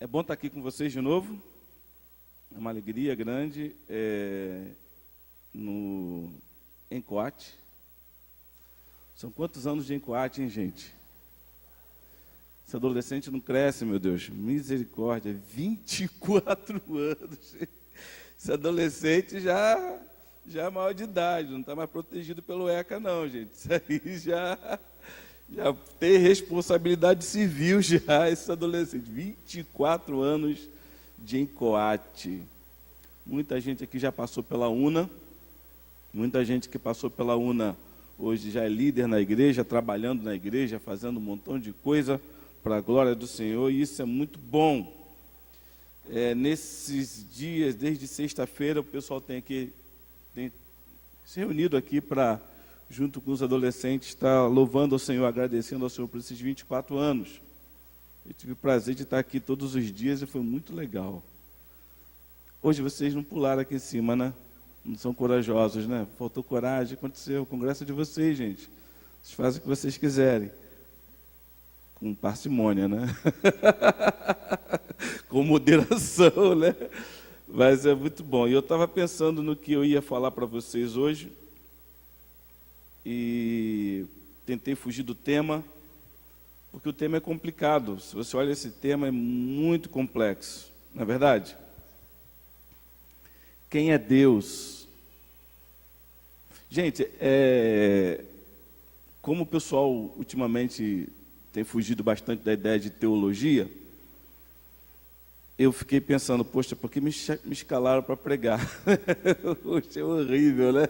É bom estar aqui com vocês de novo. É uma alegria grande em Coate. São quantos anos de Coate, hein, gente? Esse adolescente não cresce, meu Deus. Misericórdia, 24 anos. Esse adolescente já é maior de idade, não está mais protegido pelo ECA, não, gente. Isso aí já tem responsabilidade civil já, esse adolescente. 24 anos de Encoate. Muita gente aqui já passou pela UNA. Muita gente que passou pela UNA hoje já é líder na igreja, trabalhando na igreja, fazendo um montão de coisa para a glória do Senhor, e isso é muito bom. Nesses dias, desde sexta-feira, o pessoal tem se reunido aqui para, junto com os adolescentes, estar louvando ao Senhor, agradecendo ao Senhor por esses 24 anos. Eu tive o prazer de estar aqui todos os dias e foi muito legal. Hoje vocês não pularam aqui em cima, né? Não são corajosos, né? Faltou coragem, aconteceu, com graça de vocês, gente. Vocês fazem o que vocês quiserem. Com parcimônia, né? Com moderação, né? Mas é muito bom. E eu estava pensando no que eu ia falar para vocês hoje e tentei fugir do tema, porque o tema é complicado. Se você olha esse tema, é muito complexo, não é verdade? Quem é Deus? Gente, como o pessoal ultimamente tem fugido bastante da ideia de teologia, eu fiquei pensando, poxa, por que me escalaram para pregar? Poxa, é horrível, né?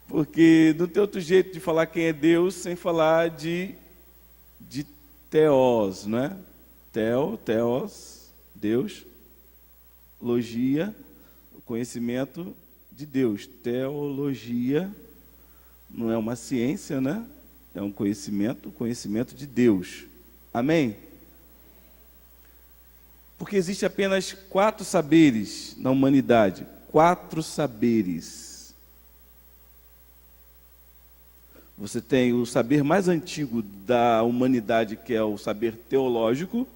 Porque não tem outro jeito de falar quem é Deus sem falar de teos, não é? Teos, Deus, logia, o conhecimento de Deus. Teologia não é uma ciência, né? É um conhecimento de Deus. Amém? Porque existe apenas 4 saberes na humanidade. 4 saberes. Você tem o saber mais antigo da humanidade, que é o saber teológico.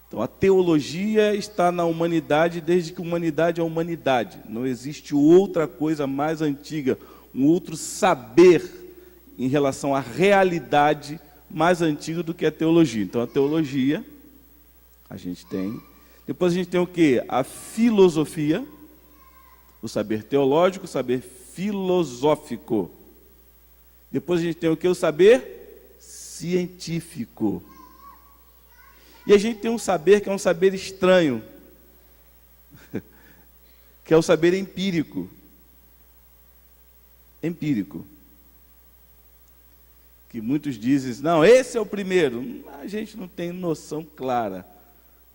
Então, a teologia está na humanidade desde que a humanidade é a humanidade. Não existe outra coisa mais antiga, um outro saber em relação à realidade mais antigo do que a teologia. Então, a teologia, a gente tem. Depois a gente tem o quê? A filosofia, o saber teológico, o saber filosófico. Depois a gente tem o quê? O saber científico. E a gente tem um saber que é um saber estranho, que é o saber empírico. Empírico. Que muitos dizem, não, esse é o primeiro. A gente não tem noção clara,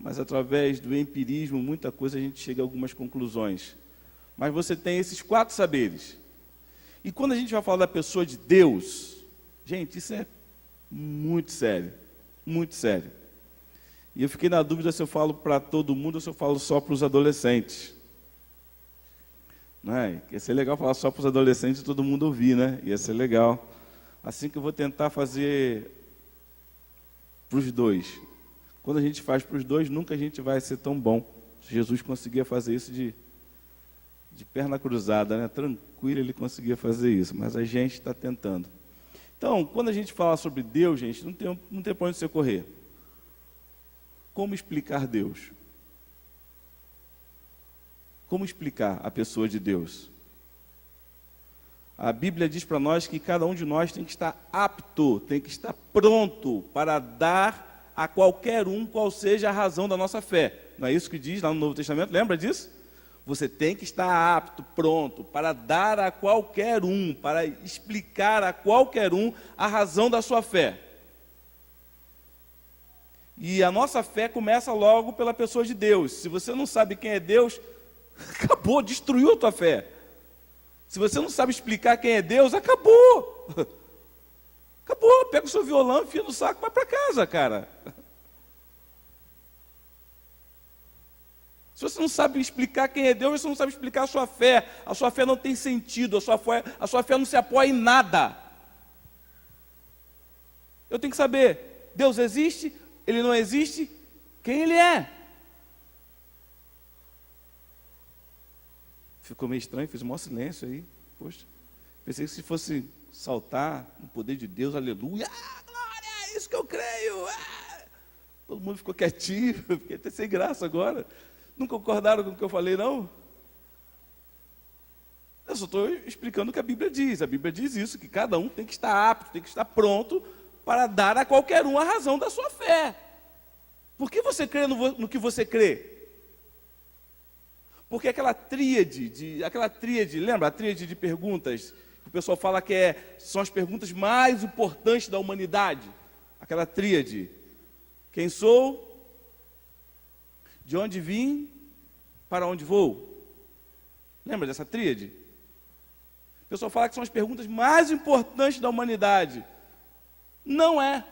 mas através do empirismo, muita coisa a gente chega a algumas conclusões. Mas você tem esses 4 saberes. E quando a gente vai falar da pessoa de Deus, gente, isso é muito sério, muito sério. E eu fiquei na dúvida se eu falo para todo mundo ou se eu falo só para os adolescentes. Não é? Ia ser legal falar só para os adolescentes e todo mundo ouvir, né? Ia ser legal. Assim que eu vou tentar fazer para os dois. Quando a gente faz para os dois, nunca a gente vai ser tão bom. Jesus conseguia fazer isso de perna cruzada, né? Tranquilo, ele conseguia fazer isso, mas a gente está tentando. Então, quando a gente fala sobre Deus, gente, não tem para onde você correr. Como explicar Deus? Como explicar a pessoa de Deus? A Bíblia diz para nós que cada um de nós tem que estar apto, tem que estar pronto para dar a qualquer um qual seja a razão da nossa fé. Não é isso que diz lá no Novo Testamento? Lembra disso? Você tem que estar apto, pronto, para dar a qualquer um, para explicar a qualquer um a razão da sua fé. E a nossa fé começa logo pela pessoa de Deus. Se você não sabe quem é Deus, acabou, destruiu a tua fé. Se você não sabe explicar quem é Deus, acabou. Acabou, pega o seu violão, enfia no saco e vai para casa, cara. Se você não sabe explicar quem é Deus, você não sabe explicar a sua fé não tem sentido, a sua fé não se apoia em nada. Eu tenho que saber, Deus existe, Ele não existe, quem ele é. Ficou meio estranho, fez um maior silêncio aí. Poxa, pensei que se fosse saltar no poder de Deus, aleluia, glória, é isso que eu creio. Todo mundo ficou quietinho, fiquei até sem graça agora. Não concordaram com o que eu falei, não? Eu só estou explicando o que a Bíblia diz. A Bíblia diz isso, que cada um tem que estar apto, tem que estar pronto para dar a qualquer um a razão da sua fé. Por que você crê no que você crê? Porque aquela tríade, lembra a tríade de perguntas? Que o pessoal fala que são as perguntas mais importantes da humanidade. Aquela tríade. Quem sou? De onde vim? Para onde vou? Lembra dessa tríade? O pessoal fala que são as perguntas mais importantes da humanidade. Não é.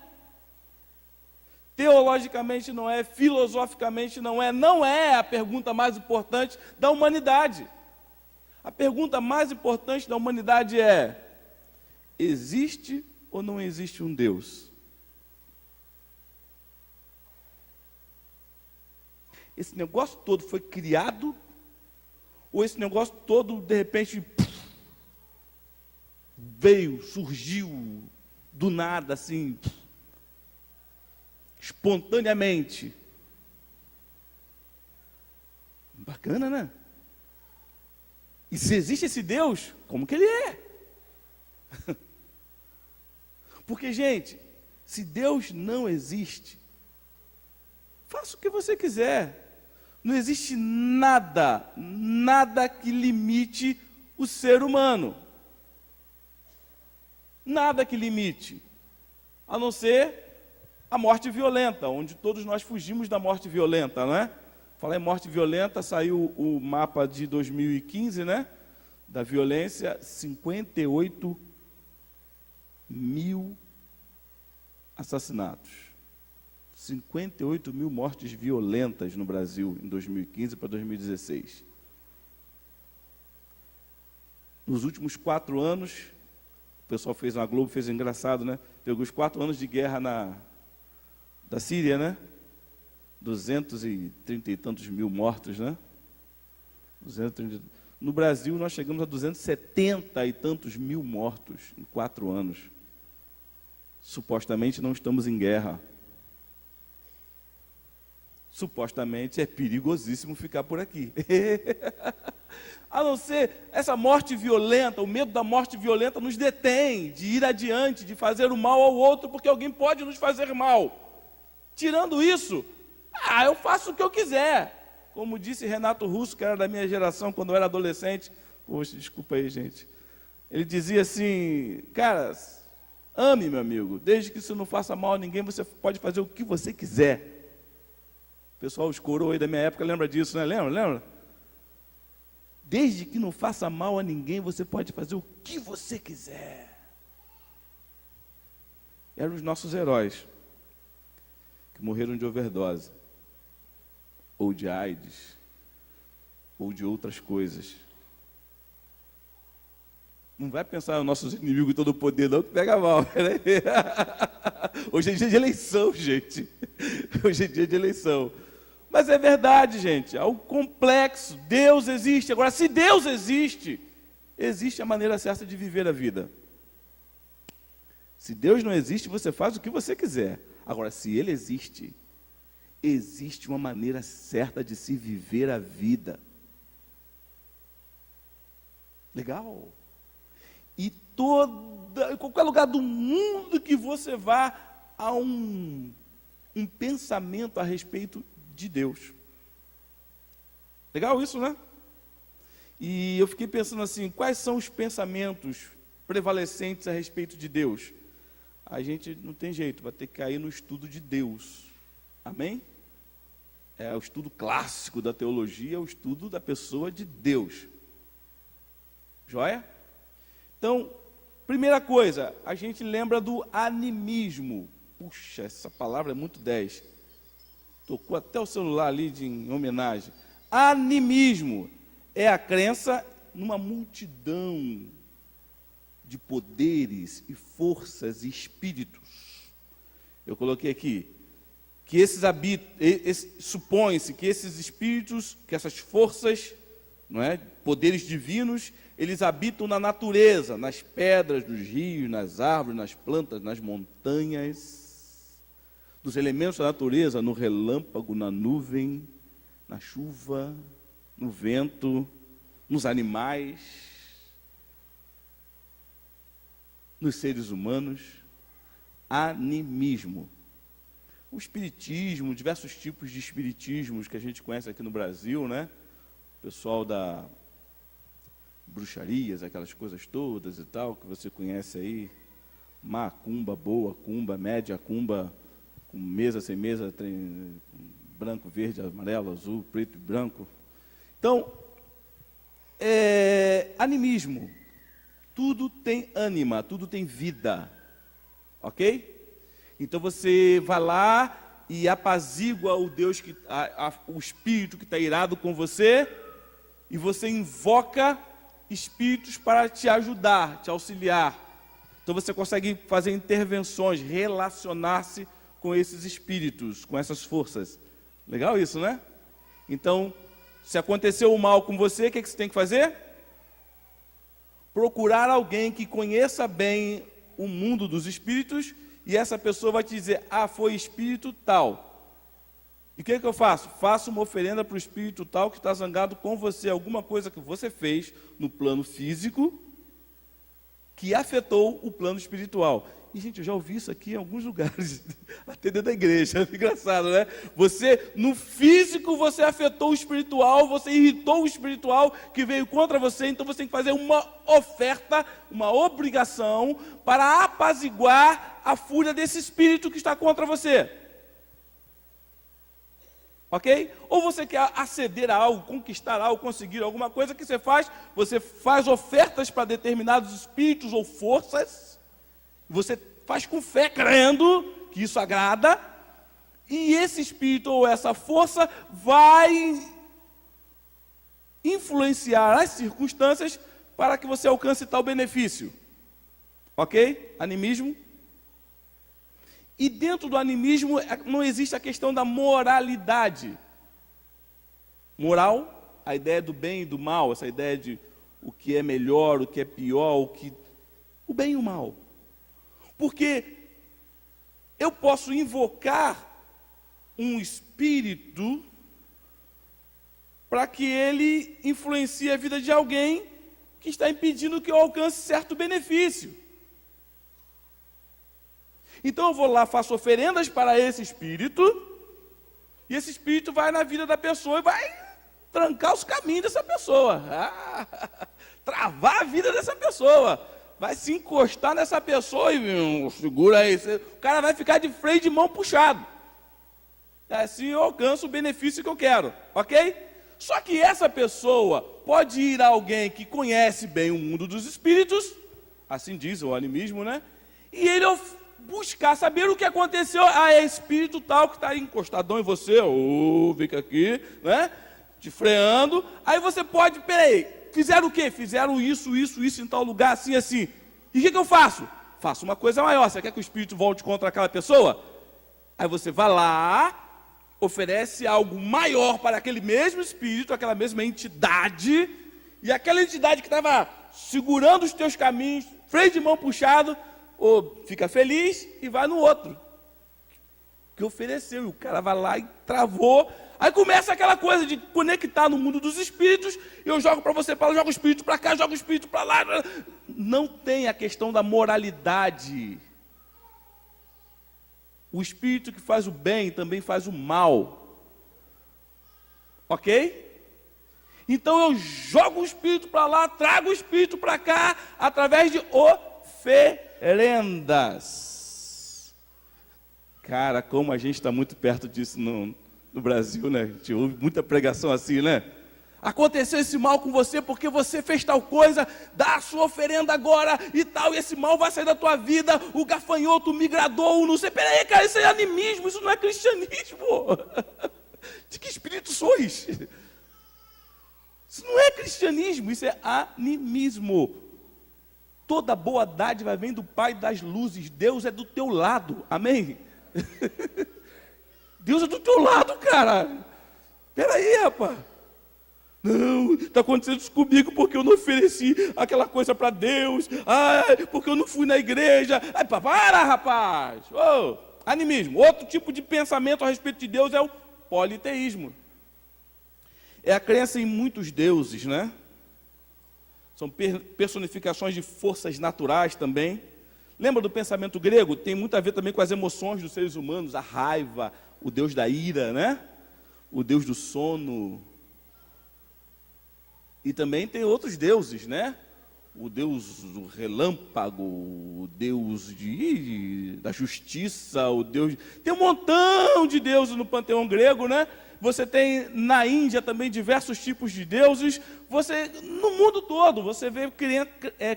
Teologicamente não é, filosoficamente não é a pergunta mais importante da humanidade. A pergunta mais importante da humanidade é: existe ou não existe um Deus? Esse negócio todo foi criado, ou esse negócio todo, de repente, veio, surgiu, do nada, assim, espontaneamente? Bacana, né? E se existe esse Deus, como que ele é? Porque, gente, se Deus não existe, faça o que você quiser. Não existe nada que limite o ser humano. Nada que limite, a não ser a morte violenta, onde todos nós fugimos da morte violenta, não é? Falar em morte violenta, saiu o mapa de 2015, né? Da violência, 58 mil assassinatos. 58 mil mortes violentas no Brasil, em 2015 para 2016. Nos últimos 4 anos, o pessoal fez na Globo, fez engraçado, né? Pegou os 4 anos de guerra da Síria, né? 230 e tantos mil mortos, né? 230. No Brasil, nós chegamos a 270 e tantos mil mortos em 4 anos. Supostamente não estamos em guerra. Supostamente é perigosíssimo ficar por aqui. A não ser essa morte violenta, o medo da morte violenta nos detém de ir adiante, de fazer o mal ao outro, porque alguém pode nos fazer mal. Tirando isso, eu faço o que eu quiser. Como disse Renato Russo, que era da minha geração, quando eu era adolescente. Poxa, desculpa aí, gente. Ele dizia assim: cara, ame, meu amigo, desde que isso não faça mal a ninguém, você pode fazer o que você quiser. O pessoal, os coroas aí da minha época, lembra disso, né? Lembra? Desde que não faça mal a ninguém, você pode fazer o que você quiser. Eram os nossos heróis, que morreram de overdose, ou de AIDS, ou de outras coisas. Não vai pensar nos nossos inimigos todo o poder, não, que pega mal. Né? Hoje é dia de eleição, gente. Hoje é dia de eleição. Mas é verdade, gente, é algo complexo. Deus existe. Agora, se Deus existe, existe a maneira certa de viver a vida. Se Deus não existe, você faz o que você quiser. Agora, se Ele existe, existe uma maneira certa de se viver a vida. Legal? E em qualquer lugar do mundo que você vá, há um pensamento a respeito de Deus. Legal isso, né? E eu fiquei pensando assim, quais são os pensamentos prevalecentes a respeito de Deus? A gente não tem jeito, vai ter que cair no estudo de Deus. Amém? É o estudo clássico da teologia, o estudo da pessoa de Deus. Joia? Então, primeira coisa, a gente lembra do animismo. Puxa, essa palavra é muito 10. Tocou até o celular ali em homenagem. Animismo é a crença numa multidão de poderes e forças e espíritos. Eu coloquei aqui que supõe-se que esses espíritos, que essas forças, não é, poderes divinos, eles habitam na natureza, nas pedras, nos rios, nas árvores, nas plantas, nas montanhas, nos elementos da natureza, no relâmpago, na nuvem, na chuva, no vento, nos animais, nos seres humanos. Animismo. O espiritismo, diversos tipos de espiritismos que a gente conhece aqui no Brasil, né? O pessoal da bruxarias, aquelas coisas todas e tal, que você conhece aí, macumba, boa cumba, média cumba, com mesa, sem mesa, branco, verde, amarelo, azul, preto e branco. Então, animismo, tudo tem ânima, tudo tem vida, ok? Então você vai lá e apazigua o Deus, o espírito que está irado com você, e você invoca espíritos para te ajudar, te auxiliar. Então você consegue fazer intervenções, relacionar-se com esses espíritos, com essas forças. Legal isso, né? Então, se aconteceu o mal com você, o que você tem que fazer? Procurar alguém que conheça bem o mundo dos espíritos, e essa pessoa vai te dizer, foi espírito tal. E o que eu faço? Faço uma oferenda para o espírito tal que está zangado com você, alguma coisa que você fez no plano físico, que afetou o plano espiritual. E, gente, eu já ouvi isso aqui em alguns lugares, até dentro da igreja, é engraçado, né? Você, no físico, você afetou o espiritual, você irritou o espiritual que veio contra você, então você tem que fazer uma oferta, uma obrigação, para apaziguar a fúria desse espírito que está contra você. Ok? Ou você quer aceder a algo, conquistar algo, conseguir alguma coisa, que você faz ofertas para determinados espíritos ou forças, você faz com fé, crendo que isso agrada, e esse espírito ou essa força vai influenciar as circunstâncias para que você alcance tal benefício. Ok? Animismo. E dentro do animismo não existe a questão da moralidade. Moral, a ideia do bem e do mal, essa ideia de o que é melhor, o que é pior, o bem e o mal. Porque eu posso invocar um espírito para que ele influencie a vida de alguém que está impedindo que eu alcance certo benefício. Então eu vou lá, faço oferendas para esse espírito, e esse espírito vai na vida da pessoa e vai trancar os caminhos dessa pessoa, travar a vida dessa pessoa, vai se encostar nessa pessoa e segura aí, o cara vai ficar de freio de mão puxado. Assim eu alcanço o benefício que eu quero, ok? Só que essa pessoa pode ir a alguém que conhece bem o mundo dos espíritos, assim diz o animismo, né? E ele buscar saber o que aconteceu. É espírito tal que está encostadão em você, fica aqui, né? Te freando. Aí você pode, fizeram o quê? Fizeram isso em tal lugar, assim, assim. E o que eu faço? Faço uma coisa maior. Você quer que o espírito volte contra aquela pessoa? Aí você vai lá, oferece algo maior para aquele mesmo espírito, aquela mesma entidade, e aquela entidade que estava segurando os teus caminhos, freio de mão puxado, ou fica feliz e vai no outro que ofereceu, e o cara vai lá e travou. Aí começa aquela coisa de conectar no mundo dos espíritos, e eu jogo para você, jogo o espírito para cá, jogo o espírito para lá. Não tem a questão da moralidade. O espírito que faz o bem também faz o mal, ok? Então eu jogo o espírito para lá, trago o espírito para cá, através de oferendas. Cara, como a gente está muito perto disso no Brasil, né? A gente ouve muita pregação assim, né? Aconteceu esse mal com você porque você fez tal coisa, dá a sua oferenda agora e tal, e esse mal vai sair da tua vida, o gafanhoto, o migrador, não sei. Peraí, cara, isso é animismo, isso não é cristianismo. De que espírito sois? Isso não é cristianismo, isso é animismo. Toda boa dádiva vem do Pai das luzes. Deus é do teu lado, amém? Deus é do teu lado, cara. Peraí, rapaz. Não, está acontecendo isso comigo porque eu não ofereci aquela coisa para Deus. Porque eu não fui na igreja. Para, rapaz. Animismo. Outro tipo de pensamento a respeito de Deus é o politeísmo. É a crença em muitos deuses, né? São personificações de forças naturais também. Lembra do pensamento grego? Tem muito a ver também com as emoções dos seres humanos, a raiva, o deus da ira, né? O deus do sono. E também tem outros deuses, né? O deus do relâmpago, o deus da justiça, o deus... Tem um montão de deuses no panteão grego, né? Você tem na Índia também diversos tipos de deuses. No mundo todo, você vê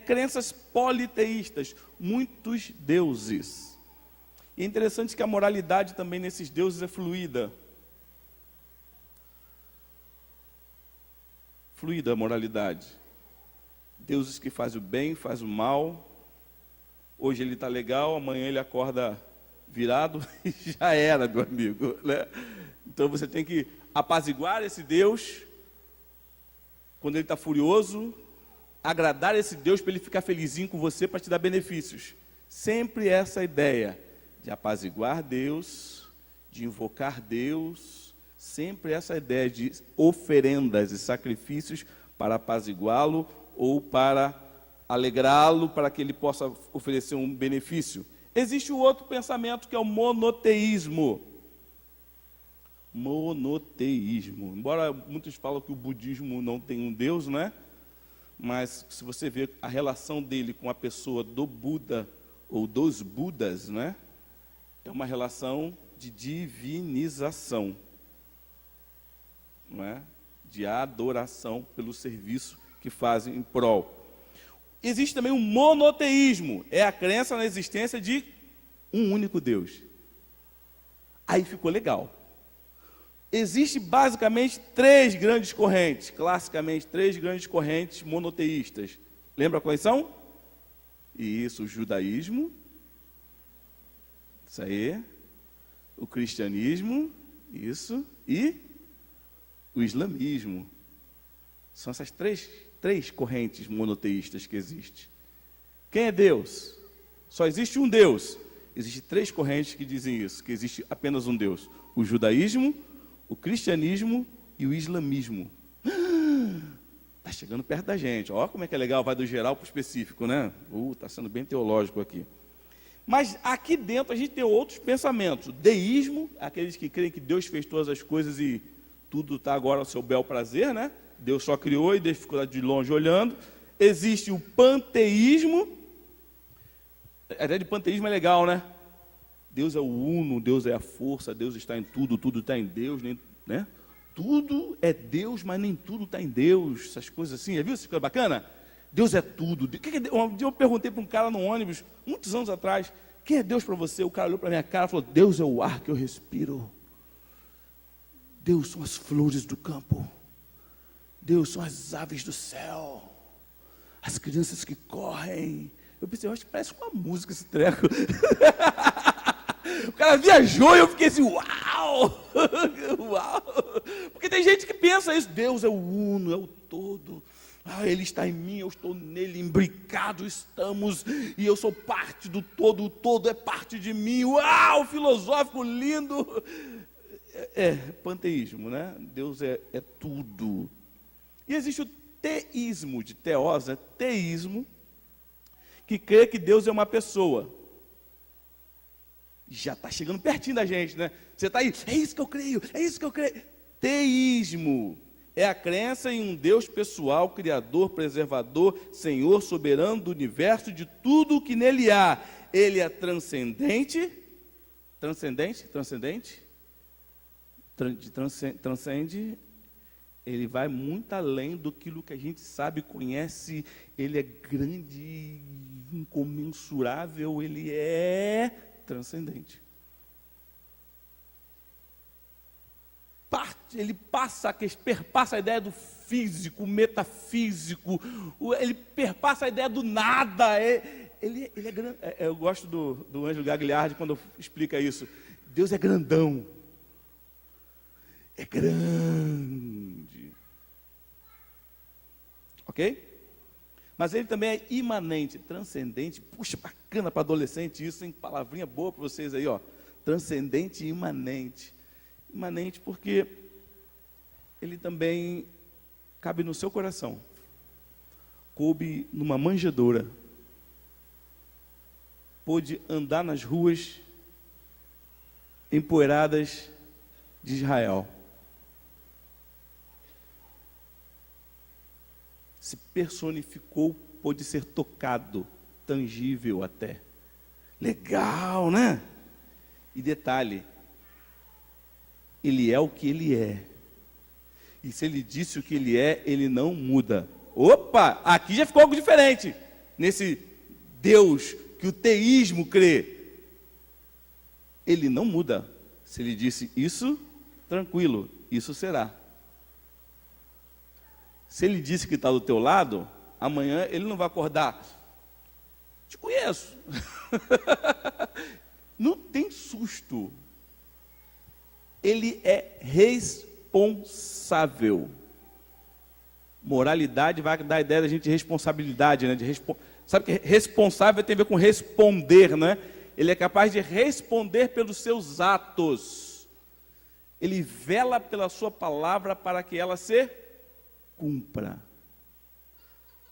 crenças politeístas, muitos deuses. E é interessante que a moralidade também nesses deuses é fluida. Fluida a moralidade. Deuses que fazem o bem, fazem o mal. Hoje ele está legal, amanhã ele acorda virado e já era, meu amigo, né? Então você tem que apaziguar esse Deus quando ele está furioso, agradar esse Deus para ele ficar felizinho com você, para te dar benefícios. Sempre essa ideia de apaziguar Deus, de invocar Deus, sempre essa ideia de oferendas e sacrifícios para apaziguá-lo ou para alegrá-lo, para que ele possa oferecer um benefício. Existe o outro pensamento que é o monoteísmo. Monoteísmo. Embora muitos falam que o budismo não tem um Deus, né? Mas se você ver a relação dele com a pessoa do Buda ou dos Budas, né? É uma relação de divinização, não é? De adoração pelo serviço que fazem em prol. Existe também um monoteísmo, é a crença na existência de um único Deus. Aí ficou legal. Existem basicamente três grandes correntes, classicamente três grandes correntes monoteístas. Lembra quais são? Isso, o judaísmo, isso aí, o cristianismo, isso, e o islamismo. São essas três correntes monoteístas que existem. Quem é Deus? Só existe um Deus. Existem três correntes que dizem isso, que existe apenas um Deus. O judaísmo, o cristianismo e o islamismo. Está chegando perto da gente. Olha como é que é legal, vai do geral para o específico, né? Está sendo bem teológico aqui. Mas aqui dentro a gente tem outros pensamentos. Deísmo, aqueles que creem que Deus fez todas as coisas e tudo está agora ao seu bel prazer, né? Deus só criou e Deus ficou de longe olhando. Existe o panteísmo. A ideia de panteísmo é legal, né? Deus é o uno, Deus é a força, Deus está em tudo, tudo está em Deus, né? Tudo é Deus, mas nem tudo está em Deus, essas coisas assim. Já viu essa coisa bacana? Deus é tudo. Um dia eu perguntei para um cara no ônibus, muitos anos atrás, quem é Deus para você? O cara olhou para a minha cara e falou, Deus é o ar que eu respiro. Deus são as flores do campo. Deus são as aves do céu. As crianças que correm. Eu pensei, eu acho que parece uma música esse treco. O cara viajou e eu fiquei assim, uau! Uau! Porque tem gente que pensa isso, Deus é o uno, é o todo. Ele está em mim, eu estou nele, imbricados estamos, e eu sou parte do todo, o todo é parte de mim. Uau! Filosófico, lindo! Panteísmo, né? Deus é tudo. E existe o teísmo, de teós, né? Teísmo, que crê que Deus é uma pessoa. Já está chegando pertinho da gente, né? Você está aí, é isso que eu creio, é isso que eu creio. Teísmo é a crença em um Deus pessoal, criador, preservador, Senhor, soberano do universo, de tudo o que nele há. Ele é transcendente, transcende, ele vai muito além do que a gente sabe, conhece, ele é grande, incomensurável, ele é transcendente. Ele perpassa a ideia do físico, metafísico, ele perpassa a ideia do nada. Ele é grande. Eu gosto do Ângelo Gagliardi quando explica isso. Deus é grandão. é grande. Ok? Mas ele também é imanente, transcendente. Puxa, bacana para adolescente isso, hein? Palavrinha boa para vocês aí, ó. Transcendente e imanente. Imanente porque ele também cabe no seu coração. Coube numa manjedoura. Pôde andar nas ruas empoeiradas de Israel. Se personificou, pôde ser tocado, tangível até. Legal, né? E detalhe, ele é o que ele é. E se ele disse o que ele é, ele não muda. Opa, aqui já ficou algo diferente. Nesse Deus que o teísmo crê. Ele não muda. Se ele disse isso, tranquilo, isso será. Se ele disse que está do teu lado, amanhã ele não vai acordar. Te conheço. Não tem susto. Ele é responsável. Moralidade vai dar a ideia da gente de responsabilidade, né? Sabe que responsável tem a ver com responder, né? Ele é capaz de responder pelos seus atos. Ele vela pela sua palavra para que ela se cumpra.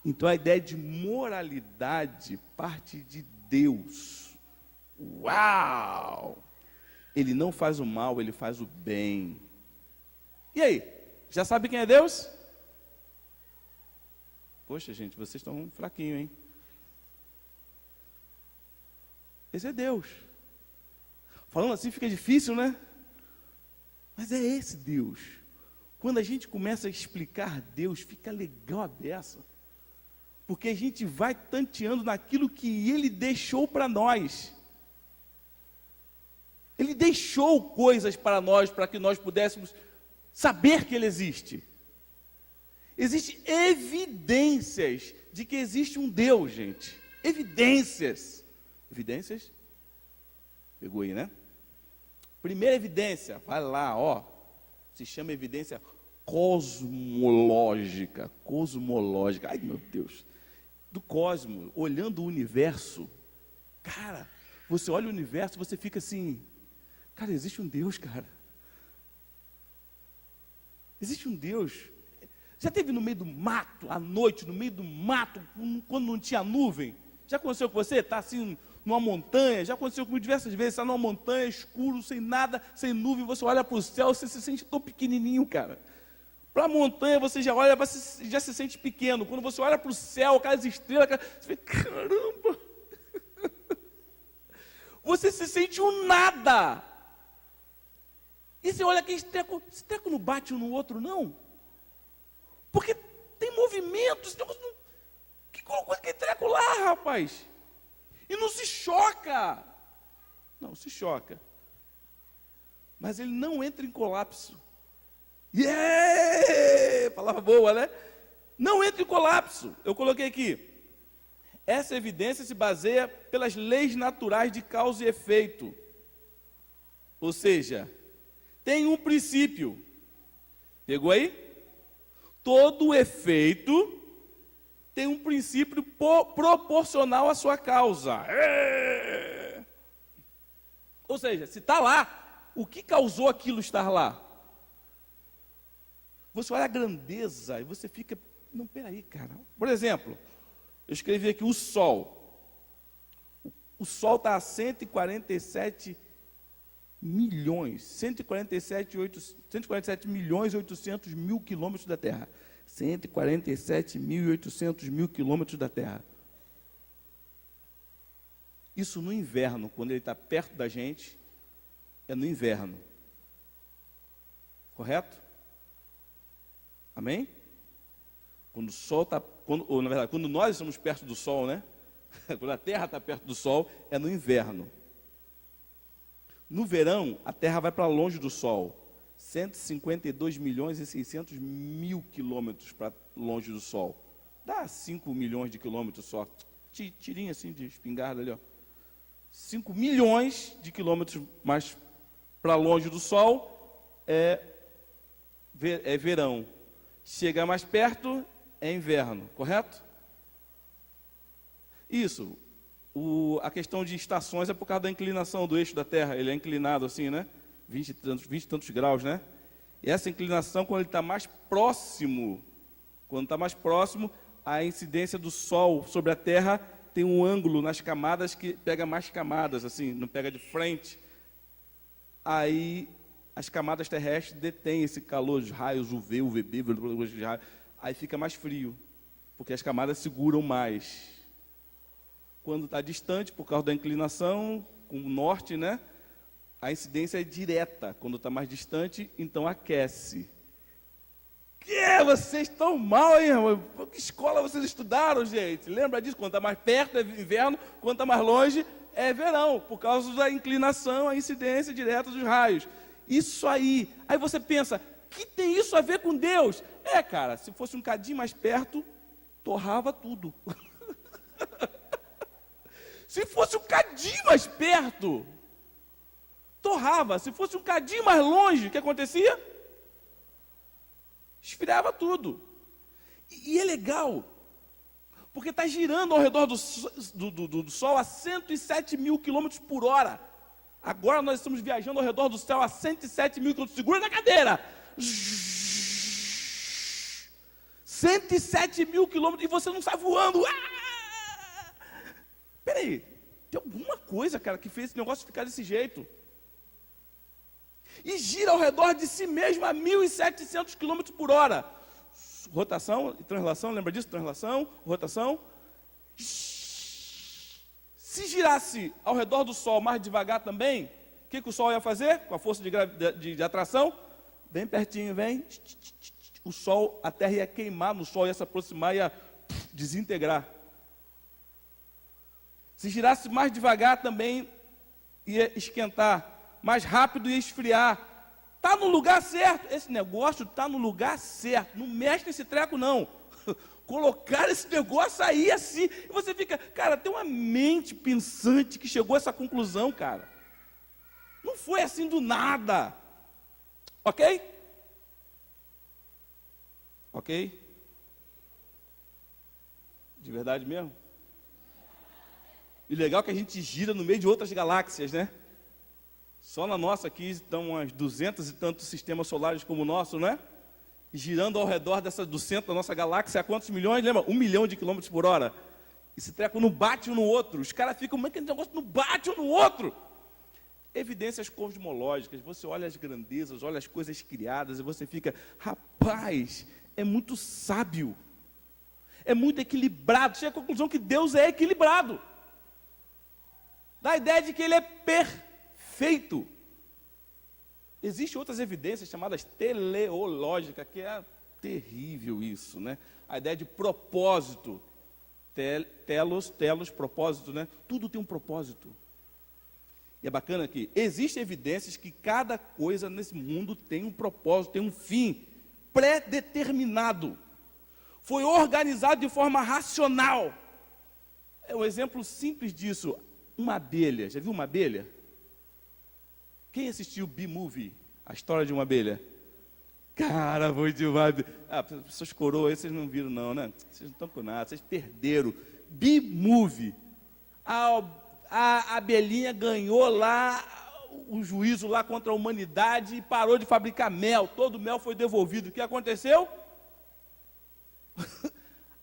Então a ideia de moralidade parte de Deus. Uau! Ele não faz o mal, ele faz o bem. E aí? Já sabe quem é Deus? Poxa, gente, vocês estão fraquinhos, hein? Esse é Deus. Falando assim fica difícil, né? Mas é esse Deus. Quando a gente começa a explicar Deus, fica legal a beça. Porque a gente vai tanteando naquilo que Ele deixou para nós. Ele deixou coisas para nós, para que nós pudéssemos saber que Ele existe. Existem evidências de que existe um Deus, gente. Evidências. Evidências? Pegou aí, né? Primeira evidência, vai lá, ó. Se chama evidência cosmológica. Cosmológica. Ai, meu Deus. Do cosmo, olhando o universo. Cara, você olha o universo, você fica assim. Cara, existe um Deus, cara. Existe um Deus. Já esteve no meio do mato, à noite, no meio do mato, quando não tinha nuvem? Já aconteceu com você? Está assim, numa montanha? Já aconteceu comigo diversas vezes. Está numa montanha, escuro, sem nada, sem nuvem. Você olha para o céu, você se sente tão pequenininho, cara. Para a montanha, você já olha, já se sente pequeno. Quando você olha para o céu, aquelas estrelas, você fica, caramba. Você se sente um nada. E você olha que esse treco não bate um no outro, não. Porque tem movimentos. Que colocou aquele treco lá, rapaz? E não se choca. Não, se choca. Mas ele não entra em colapso. Yeah! Palavra boa, né? Não entra em colapso. Eu coloquei aqui. Essa evidência se baseia pelas leis naturais de causa e efeito. Ou seja, tem um princípio. Pegou aí? Todo efeito tem um princípio proporcional à sua causa. Ou seja, se está lá, o que causou aquilo estar lá? Você olha a grandeza e você fica, não, peraí, cara. Por exemplo, eu escrevi aqui o Sol. O Sol está a 147 milhões, 147 milhões e 800 mil quilômetros da Terra. 147 mil e 800 mil quilômetros da Terra. Isso no inverno, quando ele está perto da gente, é no inverno. Correto? Amém? Quando o Sol está, na verdade, quando nós estamos perto do Sol, né? Quando a Terra está perto do Sol, é no inverno. No verão, a Terra vai para longe do Sol. 152 milhões e 600 mil quilômetros para longe do Sol. Dá 5 milhões de quilômetros só. Tirinha assim de espingarda ali, ó. 5 milhões de quilômetros mais para longe do Sol é é verão. Chega mais perto, é inverno, correto? Isso. A questão de estações é por causa da inclinação do eixo da Terra. Ele é inclinado assim, né? 20 e tantos graus, né? E essa inclinação, quando ele está mais próximo, a incidência do Sol sobre a Terra tem um ângulo nas camadas que pega mais camadas, assim, não pega de frente. Aí as camadas terrestres detêm esse calor, os raios UV, UVB, aí fica mais frio, porque as camadas seguram mais. Quando está distante, por causa da inclinação, com o norte, né? A incidência é direta. Quando está mais distante, então aquece. Vocês estão mal, hein, irmão? Que escola vocês estudaram, gente? Lembra disso? Quando está mais perto é inverno, quando está mais longe é verão, por causa da inclinação, a incidência direta dos raios. Isso aí. Aí você pensa, que tem isso a ver com Deus? Cara, se fosse um cadinho mais perto, torrava tudo. Se fosse um cadinho mais perto, torrava. Se fosse um cadinho mais longe, o que acontecia? Esfriava tudo. E é legal, porque está girando ao redor do Sol a 107 mil quilômetros por hora. Agora nós estamos viajando ao redor do céu a 107 mil quilômetros. Segura na cadeira. 107 mil quilômetros e você não sai voando. Peraí, tem alguma coisa, cara, que fez esse negócio ficar desse jeito. E gira ao redor de si mesmo a 1.700 km por hora. Rotação e translação, lembra disso? Translação, rotação. Se girasse ao redor do Sol mais devagar também, o que o Sol ia fazer? Com a força de atração? Bem pertinho, vem. O Sol, a Terra ia queimar no Sol, ia se aproximar, ia desintegrar. Se girasse mais devagar também, ia esquentar. Mais rápido ia esfriar. Está no lugar certo. Esse negócio está no lugar certo. Não mexe nesse treco, não. Colocar esse negócio aí assim. E você fica, cara, tem uma mente pensante que chegou a essa conclusão, cara. Não foi assim do nada. Ok? Ok? De verdade mesmo? E legal que a gente gira no meio de outras galáxias, né? Só na nossa aqui estão umas 200 e tantos sistemas solares como o nosso, né? E girando ao redor do centro da nossa galáxia a quantos milhões? Lembra? 1 milhão de quilômetros por hora. Esse treco não bate um no outro. Os caras ficam, como é que esse negócio não bate um no outro? Evidências cosmológicas. Você olha as grandezas, olha as coisas criadas e você fica, rapaz, é muito sábio. É muito equilibrado. Chega à conclusão que Deus é equilibrado. Dá a ideia de que Ele é perfeito. Existem outras evidências chamadas teleológicas, que é terrível isso, né? A ideia de propósito. Telos, propósito, né? Tudo tem um propósito. E é bacana que existem evidências que cada coisa nesse mundo tem um propósito, tem um fim pré-determinado. Foi organizado de forma racional. É um exemplo simples disso. Uma abelha. Já viu uma abelha? Quem assistiu B-Movie? A história de uma abelha? Cara, foi demais. Pessoas coroas, vocês não viram não, né? Vocês não estão com nada, vocês perderam. B-Movie. A abelhinha ganhou lá o juízo lá contra a humanidade e parou de fabricar mel. Todo o mel foi devolvido. O que aconteceu?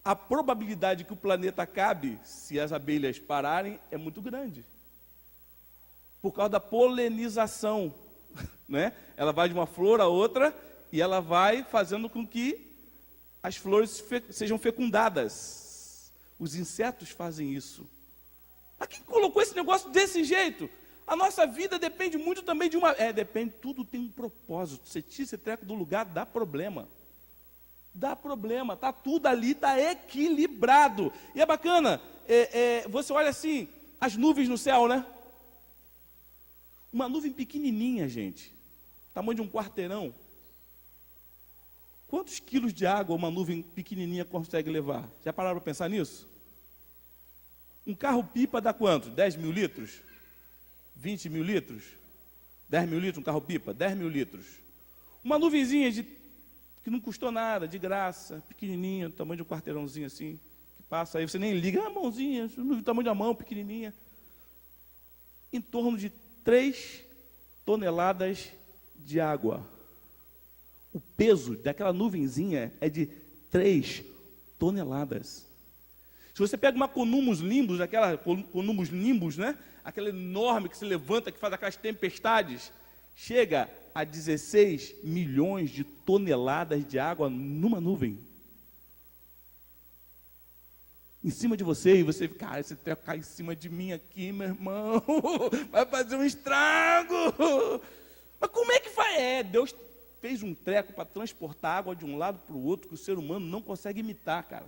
A probabilidade que o planeta acabe, se as abelhas pararem, é muito grande. Por causa da polinização, né? Ela vai de uma flor a outra e ela vai fazendo com que as flores sejam fecundadas. Os insetos fazem isso. Mas quem colocou esse negócio desse jeito? A nossa vida depende muito também de uma... depende, tudo tem um propósito. Você tira esse treco do lugar, dá problema. Dá problema, tá tudo ali, tá equilibrado. E é bacana, você olha assim, as nuvens no céu, né? Uma nuvem pequenininha, gente, tamanho de um quarteirão. Quantos quilos de água uma nuvem pequenininha consegue levar? Já pararam para pensar nisso? Um carro-pipa dá quanto? 10 mil litros? 20 mil litros? 10 mil litros um carro-pipa? 10 mil litros. Uma nuvenzinha de que não custou nada, de graça, pequenininha, do tamanho de um quarteirãozinho assim, que passa aí, você nem liga, a mãozinha, do tamanho da mão, pequenininha. Em torno de 3 toneladas de água. O peso daquela nuvenzinha é de 3 toneladas. Se você pega uma Cumulus Nimbus, aquela Cumulus Nimbus, né? Aquela enorme que se levanta, que faz aquelas tempestades, chega a 16 milhões de toneladas de água numa nuvem. Em cima de você, e você, cara, esse treco cai em cima de mim aqui, meu irmão, vai fazer um estrago. Mas como é que faz? Deus fez um treco para transportar água de um lado para o outro, que o ser humano não consegue imitar, cara.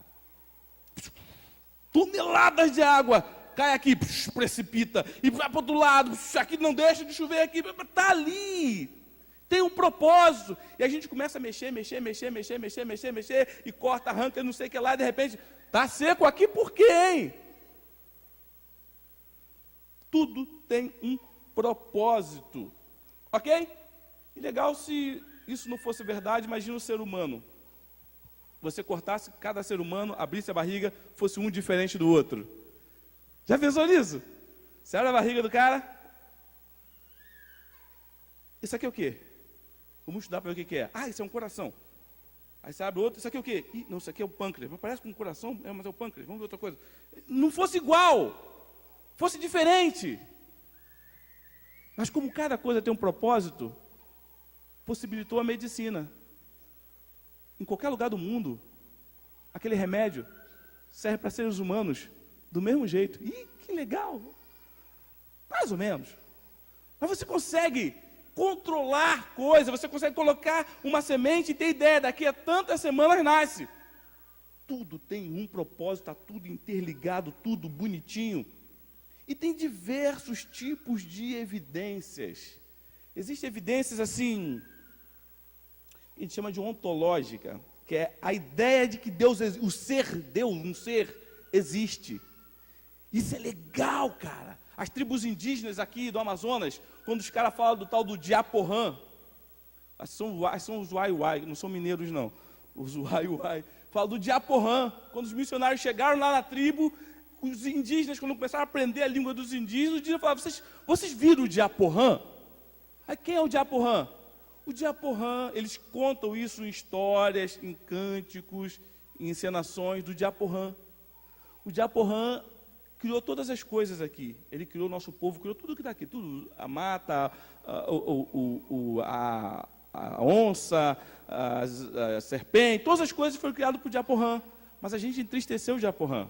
Toneladas de água, cai aqui, precipita, e vai para o outro lado, aqui não deixa de chover, aqui, está ali. Tem um propósito. E a gente começa a mexer, e corta, arranca, não sei o que lá, e de repente, está seco aqui por quê, hein? Tudo tem um propósito. Ok? E legal se isso não fosse verdade, imagina o ser humano. Você cortasse cada ser humano, abrisse a barriga, fosse um diferente do outro. Já pensou nisso? Você abre a barriga do cara? Isso aqui é o quê? Vamos estudar para ver o que é. Ah, isso é um coração. Aí você abre outro, isso aqui é o quê? Ih, não, isso aqui é o pâncreas. Mas parece com um coração, mas é o pâncreas. Vamos ver outra coisa. Não fosse igual, fosse diferente. Mas como cada coisa tem um propósito, possibilitou a medicina. Em qualquer lugar do mundo, aquele remédio serve para seres humanos do mesmo jeito. Ih, que legal! Mais ou menos. Mas você consegue controlar coisas, você consegue colocar uma semente e ter ideia, daqui a tantas semanas nasce. Tudo tem um propósito, está tudo interligado, tudo bonitinho. E tem diversos tipos de evidências. Existem evidências assim, a gente chama de ontológica, que é a ideia de que Deus, o ser Deus, um ser, existe. Isso é legal, cara. As tribos indígenas aqui do Amazonas, quando os caras falam do tal do Diaporã, são os Uai-Uai, não são mineiros não, os Uai-Uai, falam do Diaporã. Quando os missionários chegaram lá na tribo, os indígenas, quando começaram a aprender a língua dos indígenas, os indígenas falavam, vocês viram o Diaporã? Aí quem é o Diaporã? O Diaporã, eles contam isso em histórias, em cânticos, em encenações do Diaporã. O Diaporã criou todas as coisas aqui. Ele criou o nosso povo, criou tudo que está aqui, tudo, a mata, a onça, a serpente, todas as coisas foram criadas por Diaporã. Mas a gente entristeceu o Diaporã.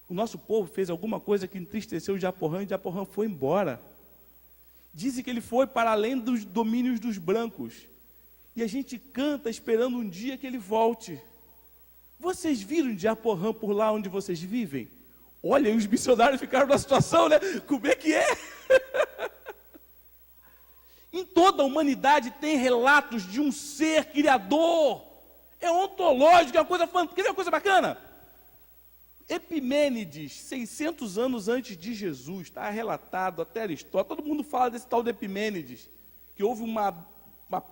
O nosso povo fez alguma coisa que entristeceu o Diaporã e o Diaporã foi embora. Dizem que ele foi para além dos domínios dos brancos. E a gente canta esperando um dia que ele volte. Vocês viram Diaporã por lá onde vocês vivem? Olha, os missionários ficaram na situação, né? Como é que é? Em toda a humanidade tem relatos de um ser criador. É ontológico, é uma coisa fantástica. Quer ver uma coisa bacana? Epimênides, 600 anos antes de Jesus, está relatado até Aristóteles, todo mundo fala desse tal de Epimênides, que houve uma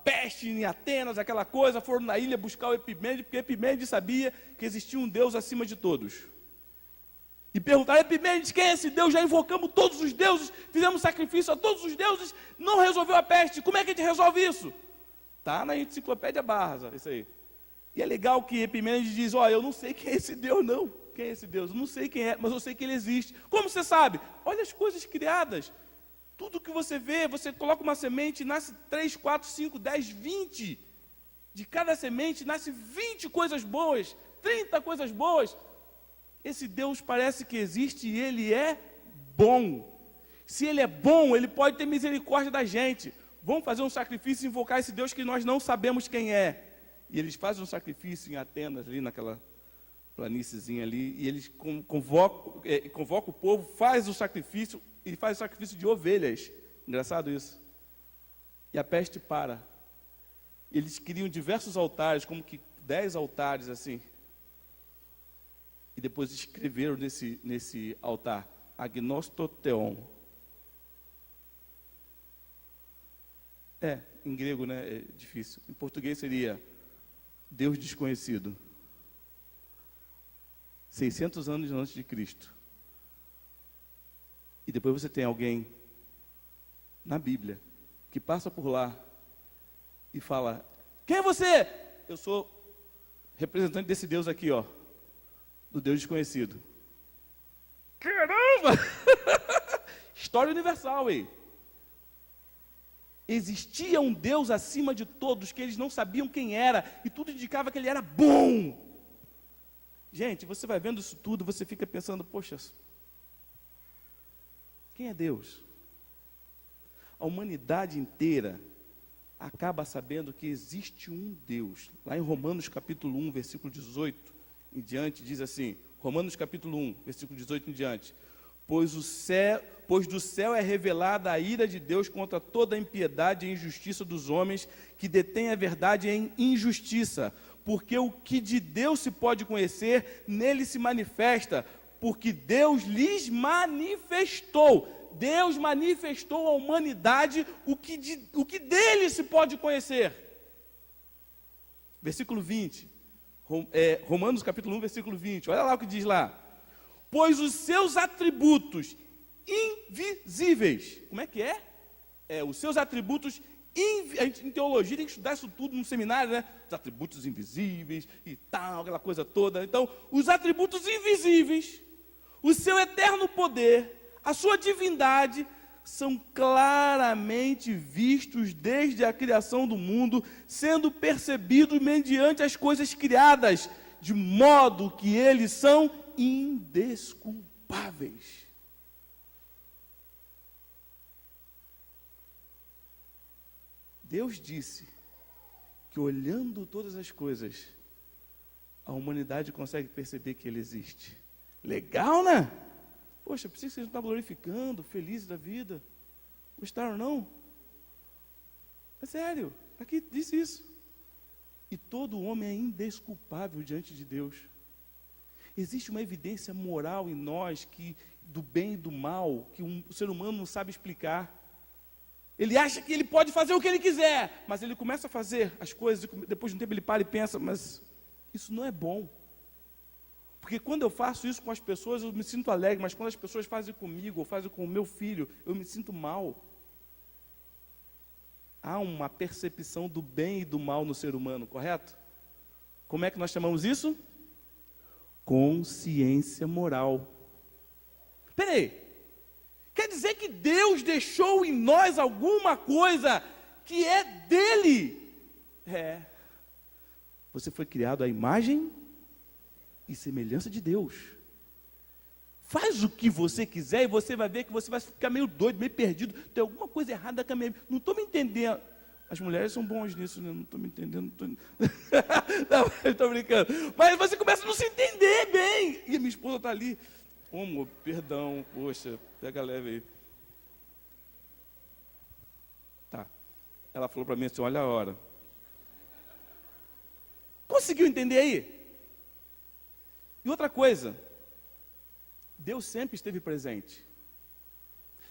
peste em Atenas, aquela coisa, foram na ilha buscar o Epimênides, porque Epimênides sabia que existia um Deus acima de todos. E perguntaram, Epimênides, quem é esse Deus? Já invocamos todos os deuses, fizemos sacrifício a todos os deuses, não resolveu a peste, como é que a gente resolve isso? Está na enciclopédia Barça, isso aí. E é legal que Epimênides diz, eu não sei quem é esse Deus não. Quem é esse Deus? Eu não sei quem é, mas eu sei que ele existe. Como você sabe? Olha as coisas criadas. Tudo que você vê, você coloca uma semente, nasce 3, 4, 5, 10, 20. De cada semente nasce 20 coisas boas, 30 coisas boas. Esse Deus parece que existe e ele é bom. Se ele é bom, ele pode ter misericórdia da gente. Vamos fazer um sacrifício e invocar esse Deus que nós não sabemos quem é. E eles fazem um sacrifício em Atenas, ali naquela planíciezinha ali, e eles convocam o povo, faz o sacrifício, e faz o sacrifício de ovelhas. Engraçado isso. E a peste para. Eles criam diversos altares, como que 10 altares assim. E depois escreveram nesse altar, Agnostoteon. Em grego, né, é difícil. Em português seria Deus desconhecido. 600 anos antes de Cristo. E depois você tem alguém na Bíblia que passa por lá e fala: quem é você? Eu sou representante desse Deus aqui, ó, do Deus desconhecido. Caramba! História universal, hein? Existia um Deus acima de todos, que eles não sabiam quem era, e tudo indicava que ele era bom. Gente, você vai vendo isso tudo, você fica pensando: poxa, quem é Deus? A humanidade inteira acaba sabendo que existe um Deus. Lá em Romanos capítulo 1, versículo 18 em diante, diz assim, Romanos capítulo 1, versículo 18 em diante: pois do céu é revelada a ira de Deus contra toda a impiedade e injustiça dos homens que detêm a verdade em injustiça, porque o que de Deus se pode conhecer, nele se manifesta, porque Deus lhes manifestou. Deus manifestou à humanidade o que dele se pode conhecer. Versículo 20, Romanos capítulo 1, versículo 20, olha lá o que diz lá: pois os seus atributos invisíveis, como é que é? Os seus atributos a gente, em teologia, tem que estudar isso tudo no seminário, né? Os atributos invisíveis e tal, aquela coisa toda. Então, os atributos invisíveis, o seu eterno poder, a sua divindade, são claramente vistos desde a criação do mundo, sendo percebidos mediante as coisas criadas, de modo que eles são indesculpáveis. Deus disse que, olhando todas as coisas, a humanidade consegue perceber que Ele existe. Legal, né? Poxa, por que vocês não estão glorificando, felizes da vida? Gostaram, não? É sério, aqui diz isso. E todo homem é indesculpável diante de Deus. Existe uma evidência moral em nós, do bem e do mal, que o ser humano não sabe explicar. Ele acha que ele pode fazer o que ele quiser, mas ele começa a fazer as coisas, e depois de um tempo ele para e pensa: mas isso não é bom. Porque quando eu faço isso com as pessoas, eu me sinto alegre, mas quando as pessoas fazem comigo, ou fazem com o meu filho, eu me sinto mal. Há uma percepção do bem e do mal no ser humano, correto? Como é que nós chamamos isso? Consciência moral. Espera aí. Quer dizer que Deus deixou em nós alguma coisa que é dele? Você foi criado à imagem e semelhança de Deus. Faz o que você quiser e você vai ver que você vai ficar meio doido, meio perdido. Tem alguma coisa errada com a minha vida. Não estou me entendendo. As mulheres são boas nisso, né? Não estou me entendendo. Não, estou brincando. Mas você começa a não se entender bem. E a minha esposa está ali. Amor, perdão, poxa, pega leve aí. Tá. Ela falou para mim assim: olha a hora. Conseguiu entender aí? E outra coisa, Deus sempre esteve presente.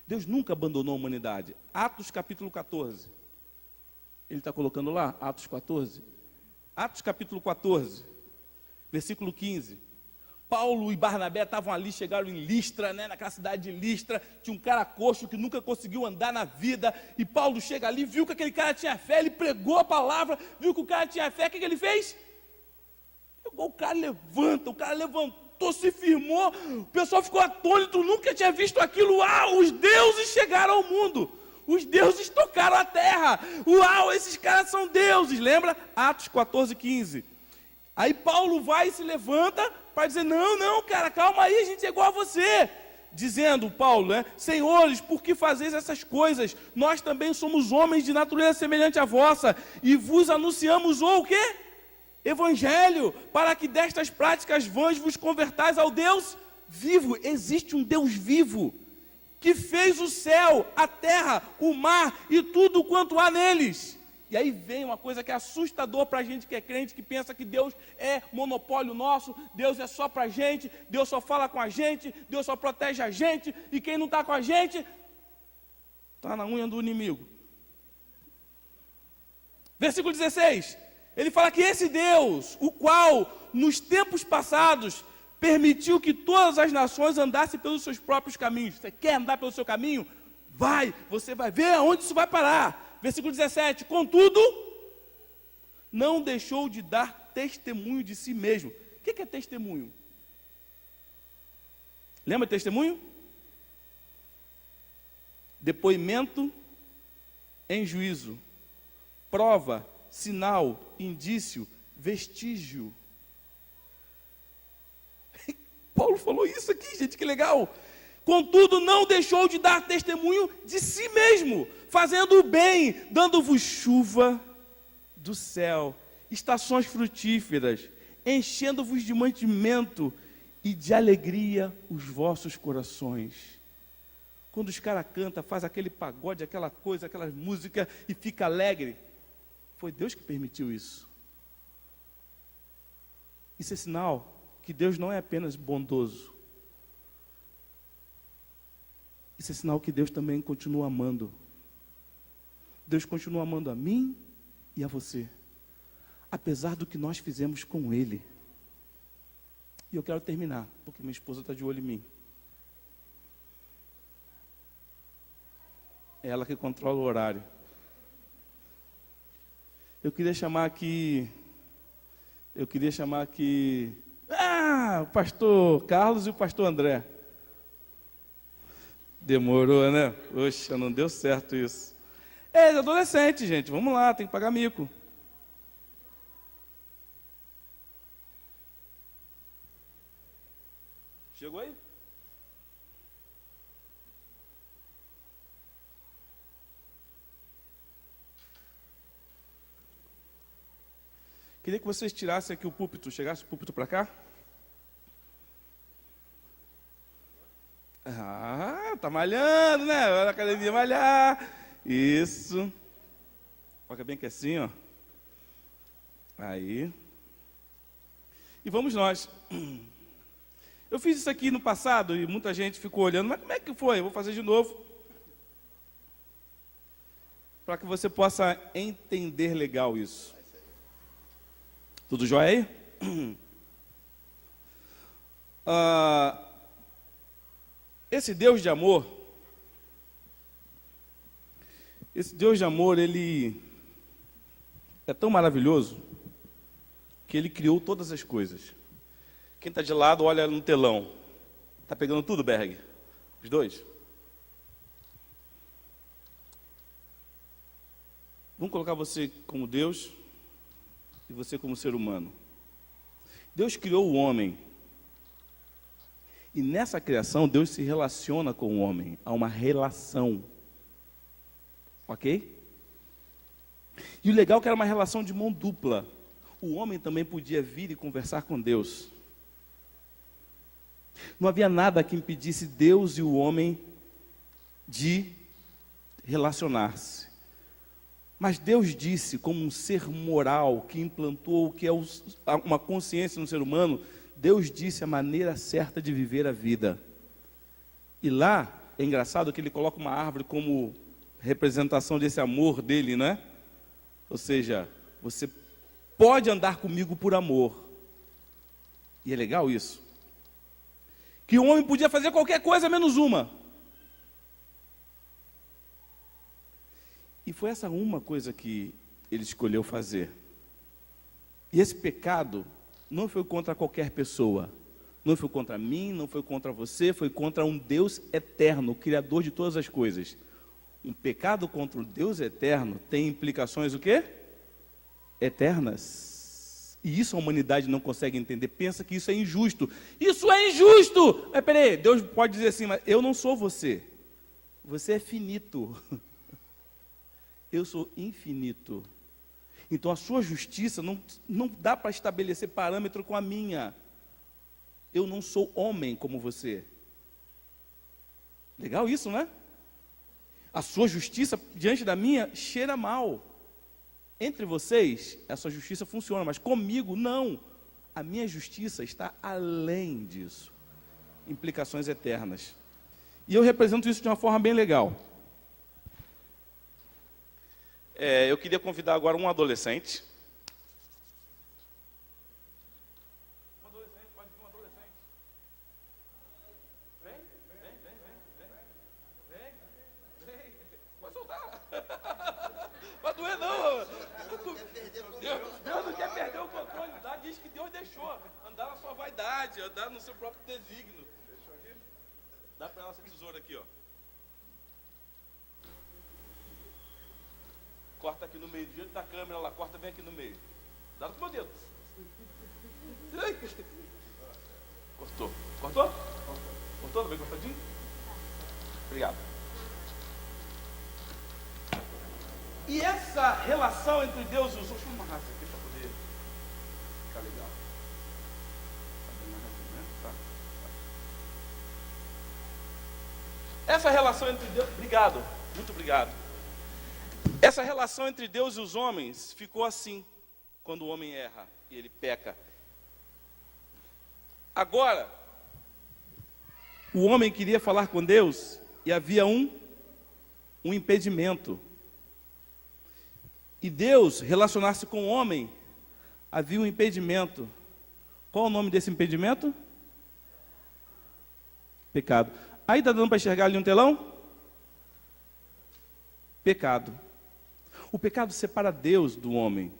Deus nunca abandonou a humanidade. Atos capítulo 14. Ele está colocando lá, Atos 14. Atos capítulo 14, versículo 15. Paulo e Barnabé estavam ali, chegaram em Listra, né, naquela cidade de Listra. Tinha um cara coxo que nunca conseguiu andar na vida. E Paulo chega ali, viu que aquele cara tinha fé, ele pregou a palavra, viu que o cara tinha fé. O que ele fez? Pegou o cara, o cara levantou, se firmou. O pessoal ficou atônito, nunca tinha visto aquilo. Uau, os deuses chegaram ao mundo. Os deuses tocaram a terra. Uau, esses caras são deuses. Lembra? Atos 14, 15. Aí Paulo vai e se levanta para dizer: não, cara, calma aí, a gente é igual a você. Dizendo, Paulo, né: senhores, por que fazeis essas coisas? Nós também somos homens de natureza semelhante à vossa, e vos anunciamos o quê? Evangelho, para que destas práticas vãs vos convertais ao Deus vivo. Existe um Deus vivo, que fez o céu, a terra, o mar e tudo quanto há neles. E aí vem uma coisa que é assustador para a gente que é crente, que pensa que Deus é monopólio nosso, Deus é só para a gente, Deus só fala com a gente, Deus só protege a gente, e quem não está com a gente, está na unha do inimigo. Versículo 16, Ele fala que esse Deus, o qual nos tempos passados permitiu que todas as nações andassem pelos seus próprios caminhos. Você quer andar pelo seu caminho? Vai, você vai ver aonde isso vai parar. Versículo 17, contudo, não deixou de dar testemunho de si mesmo. O que é testemunho? Lembra de testemunho? Depoimento em juízo, prova, sinal, indício, vestígio. Paulo falou isso aqui, gente, que legal. Contudo, não deixou de dar testemunho de si mesmo, fazendo o bem, dando-vos chuva do céu, estações frutíferas, enchendo-vos de mantimento e de alegria os vossos corações. Quando os caras cantam, faz aquele pagode, aquela coisa, aquela música e fica alegre, foi Deus que permitiu isso. Isso é sinal que Deus não é apenas bondoso. Isso é sinal que Deus também continua amando. Deus continua amando a mim e a você, apesar do que nós fizemos com Ele. E eu quero terminar, porque minha esposa está de olho em mim. É ela que controla o horário. Eu queria chamar aqui o pastor Carlos e o pastor André. Demorou, né? Poxa, não deu certo isso. É, adolescente, gente, vamos lá, tem que pagar mico. Chegou aí? Queria que vocês tirassem aqui o púlpito, chegasse o púlpito para cá. Ah, tá malhando, né? Vai na academia malhar. Isso. Coloca bem que assim, ó. Aí. E vamos nós. Eu fiz isso aqui no passado e muita gente ficou olhando, mas como é que foi? Eu vou fazer de novo. Para que você possa entender legal isso. Tudo jóia aí? Esse Deus de amor, ele é tão maravilhoso que ele criou todas as coisas. Quem está de lado, olha no telão. Está pegando tudo, Berg? Os dois? Vamos colocar você como Deus e você como ser humano. Deus criou o homem. E nessa criação, Deus se relaciona com o homem. Há uma relação. Ok? E o legal é que era uma relação de mão dupla. O homem também podia vir e conversar com Deus. Não havia nada que impedisse Deus e o homem de relacionar-se. Mas Deus disse, como um ser moral que implantou o que é uma consciência no ser humano, Deus disse a maneira certa de viver a vida. E lá, é engraçado que ele coloca uma árvore como representação desse amor dele, né? Ou seja, você pode andar comigo por amor. E é legal isso. Que o homem podia fazer qualquer coisa menos uma. E foi essa uma coisa que ele escolheu fazer. E esse pecado não foi contra qualquer pessoa. Não foi contra mim, não foi contra você, foi contra um Deus eterno, o Criador de todas as coisas. Um pecado contra o Deus eterno tem implicações o quê? Eternas. E isso a humanidade não consegue entender. Pensa que isso é injusto. Isso é injusto! Mas peraí, Deus pode dizer assim, mas eu não sou você. Você é finito. Eu sou infinito. Então a sua justiça não dá para estabelecer parâmetro com a minha. Eu não sou homem como você. Legal isso, né? A sua justiça diante da minha cheira mal. Entre vocês, essa justiça funciona, mas comigo não. A minha justiça está além disso. Implicações eternas. E eu represento isso de uma forma bem legal. Eu queria convidar agora um adolescente. vaidade, andar no seu próprio desígnio. Dá para ela essa tesoura aqui, ó. Corta aqui no meio, diante da câmera lá, corta bem aqui no meio. Dá com o meu dedo. Cortou. Cortou? Cortou? Bem cortadinho? Obrigado. E essa relação entre Deus e os outros, deixa eu amarrar isso aqui para poder ficar legal. Tá bem amarradinho, né? Tá. Essa relação entre Deus, obrigado, muito obrigado. Essa relação entre Deus e os homens ficou assim, quando o homem erra e ele peca. Agora, o homem queria falar com Deus e havia um impedimento. E Deus relacionar-se com o homem, havia um impedimento. Qual o nome desse impedimento? Pecado. Aí está dando para enxergar ali um telão? Pecado. O pecado separa Deus do homem.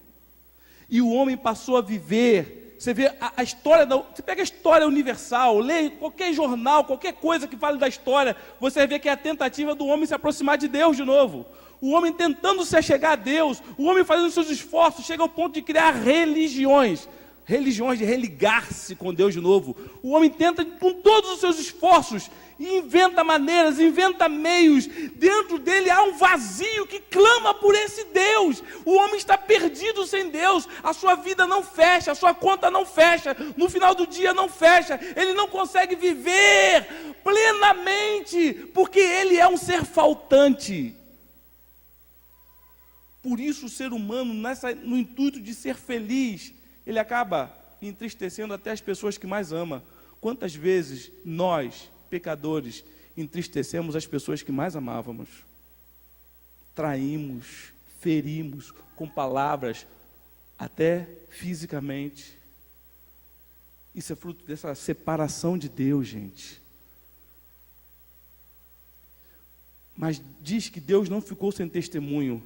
E o homem passou a viver. Você vê a história, você pega a história universal, lê qualquer jornal, qualquer coisa que fale da história, você vai ver que é a tentativa do homem se aproximar de Deus de novo. O homem tentando se achegar a Deus, o homem fazendo seus esforços, chega ao ponto de criar religiões de religar-se com Deus de novo. O homem tenta com todos os seus esforços, e inventa maneiras, inventa meios. Dentro dele há um vazio que clama por esse Deus. O homem está perdido sem Deus, a sua vida não fecha, a sua conta não fecha, no final do dia não fecha, ele não consegue viver plenamente, porque ele é um ser faltante. Por isso o ser humano, no intuito de ser feliz, ele acaba entristecendo até as pessoas que mais ama. Quantas vezes nós, pecadores, entristecemos as pessoas que mais amávamos? Traímos, ferimos com palavras, até fisicamente. Isso é fruto dessa separação de Deus, gente. Mas diz que Deus não ficou sem testemunho.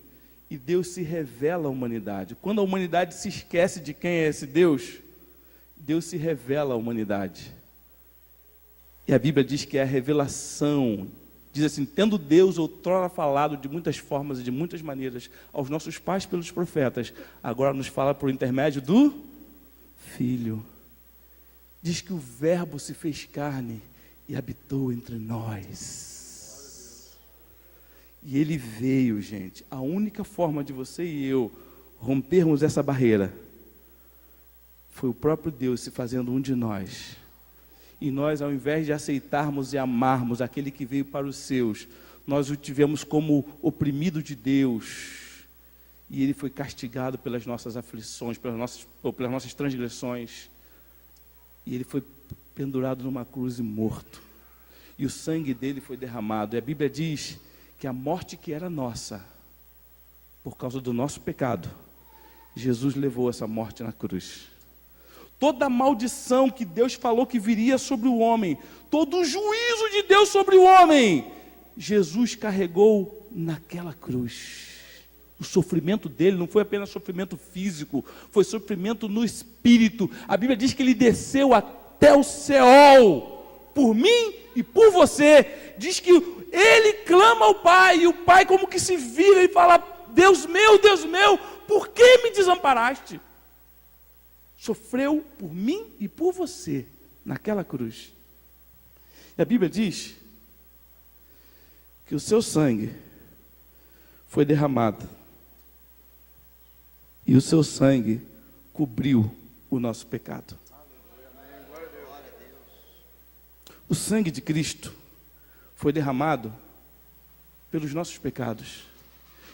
E Deus se revela à humanidade. Quando a humanidade se esquece de quem é esse Deus, Deus se revela à humanidade. E a Bíblia diz que é a revelação. Diz assim, tendo Deus outrora falado de muitas formas e de muitas maneiras aos nossos pais pelos profetas, agora nos fala por intermédio do Filho. Diz que o Verbo se fez carne e habitou entre nós. E ele veio, gente. A única forma de você e eu rompermos essa barreira foi o próprio Deus se fazendo um de nós. E nós, ao invés de aceitarmos e amarmos aquele que veio para os seus, nós o tivemos como oprimido de Deus. E ele foi castigado pelas nossas aflições, pelas nossas transgressões. E ele foi pendurado numa cruz e morto. E o sangue dele foi derramado. E a Bíblia diz que a morte que era nossa, por causa do nosso pecado, Jesus levou essa morte na cruz. Toda a maldição que Deus falou que viria sobre o homem, todo o juízo de Deus sobre o homem, Jesus carregou naquela cruz. O sofrimento dele não foi apenas sofrimento físico, foi sofrimento no espírito. A Bíblia diz que ele desceu até o Seol, por mim e por você. Diz que ele clama ao Pai, e o Pai como que se vira e fala, Deus meu, por que me desamparaste? Sofreu por mim e por você, naquela cruz. E a Bíblia diz que o seu sangue foi derramado, e o seu sangue cobriu o nosso pecado. O sangue de Cristo foi derramado pelos nossos pecados.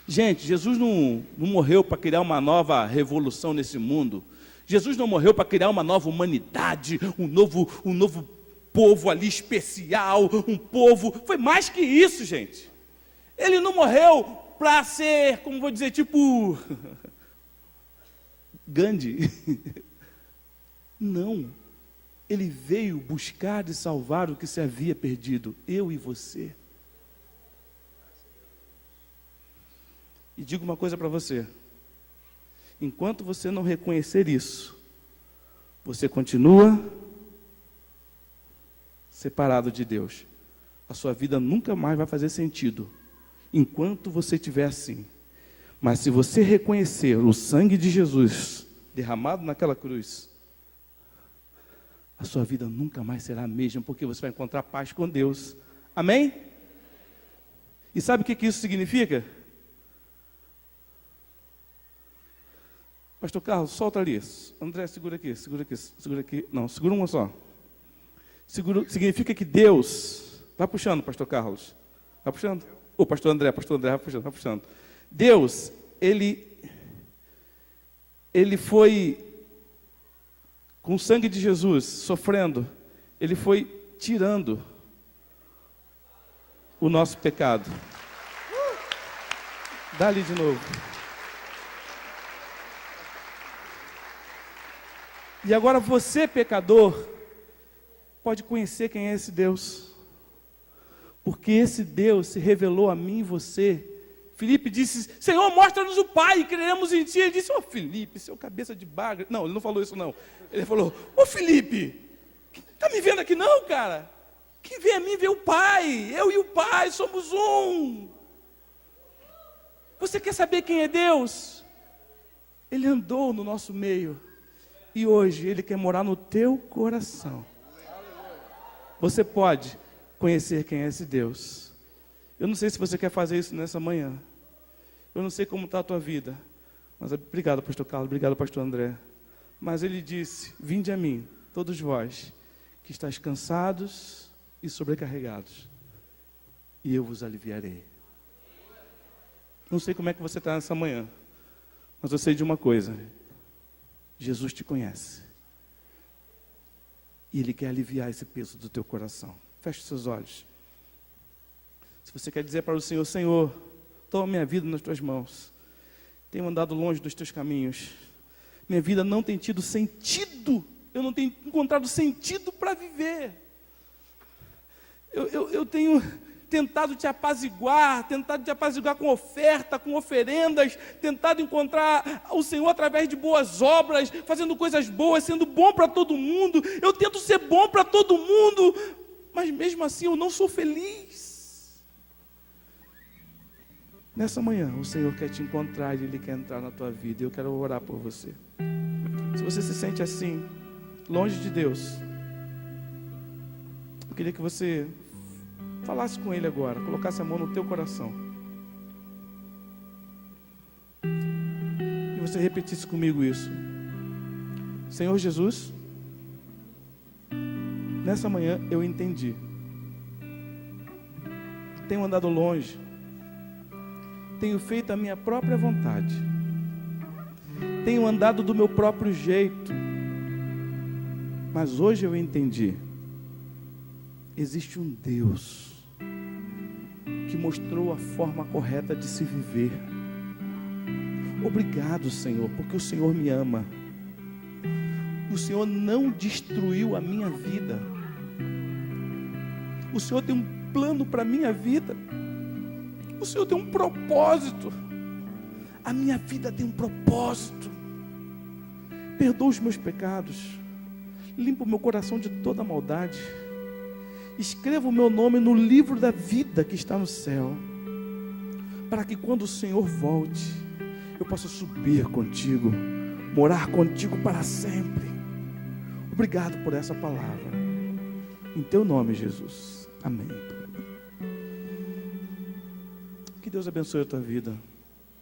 Gente, Jesus não morreu para criar uma nova revolução nesse mundo. Jesus não morreu para criar uma nova humanidade, um novo povo ali especial, um povo. Foi mais que isso, gente. Ele não morreu para ser, como vou dizer, tipo Gandhi. Não. Ele veio buscar e salvar o que se havia perdido, eu e você. E digo uma coisa para você. Enquanto você não reconhecer isso, você continua separado de Deus, a sua vida nunca mais vai fazer sentido, enquanto você estiver assim. Mas se você reconhecer o sangue de Jesus derramado naquela cruz, a sua vida nunca mais será a mesma, porque você vai encontrar paz com Deus. Amém? E sabe o que isso significa? Pastor Carlos, solta ali. André, segura aqui, segura aqui, segura aqui. Não, segura uma só. Significa que Deus... Vai puxando, pastor Carlos. Vai puxando. Pastor André, vai puxando, vai puxando. Deus, Ele foi, com o sangue de Jesus, sofrendo, Ele foi tirando o nosso pecado. Dá ali de novo. E agora você, pecador, pode conhecer quem é esse Deus. Porque esse Deus se revelou a mim e você. Filipe disse, Senhor, mostra-nos o Pai, creremos em Ti. Ele disse, Filipe, seu cabeça de bagre. Não, ele não falou isso não. Ele falou, Filipe, está me vendo aqui não, cara? Quem vê a mim vê o Pai. Eu e o Pai somos um. Você quer saber quem é Deus? Ele andou no nosso meio. E hoje Ele quer morar no teu coração. Você pode conhecer quem é esse Deus. Eu não sei se você quer fazer isso nessa manhã. Eu não sei como está a tua vida. Mas obrigado, pastor Carlos, obrigado, pastor André. Mas ele disse, vinde a mim, todos vós, que estáis cansados e sobrecarregados, e eu vos aliviarei. Não sei como é que você está nessa manhã, mas eu sei de uma coisa. Jesus te conhece. E Ele quer aliviar esse peso do teu coração. Feche os seus olhos. Se você quer dizer para o Senhor, Senhor, toma minha vida nas tuas mãos. Tenho andado longe dos teus caminhos. Minha vida não tem tido sentido. Eu não tenho encontrado sentido para viver. Eu tenho tentado te apaziguar com oferta, com oferendas, tentado encontrar o Senhor através de boas obras, fazendo coisas boas, sendo bom para todo mundo. Eu tento ser bom para todo mundo, mas mesmo assim eu não sou feliz. Nessa manhã o Senhor quer te encontrar e Ele quer entrar na tua vida. Eu quero orar por você. Se você se sente assim, longe de Deus, eu queria que você falasse com Ele agora, colocasse a mão no teu coração. E você repetisse comigo isso. Senhor Jesus, nessa manhã eu entendi. Tenho andado longe. Tenho feito a minha própria vontade. Tenho andado do meu próprio jeito. Mas hoje eu entendi. Existe um Deus que mostrou a forma correta de se viver. Obrigado, Senhor, porque o Senhor me ama. O Senhor não destruiu a minha vida. O Senhor tem um plano para a minha vida. O Senhor tem um propósito. A minha vida tem um propósito. Perdoa os meus pecados. Limpa o meu coração de toda maldade. Escreva o meu nome no livro da vida que está no céu, para que quando o Senhor volte, eu possa subir contigo, morar contigo para sempre. Obrigado por essa palavra. Em teu nome, Jesus. Amém. Que Deus abençoe a tua vida.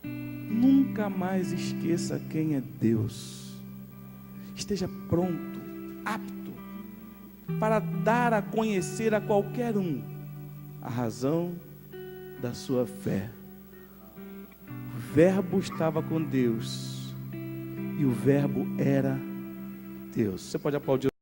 Nunca mais esqueça quem é Deus. Esteja pronto, apto, para dar a conhecer a qualquer um a razão da sua fé. O Verbo estava com Deus e o Verbo era Deus. Você pode aplaudir.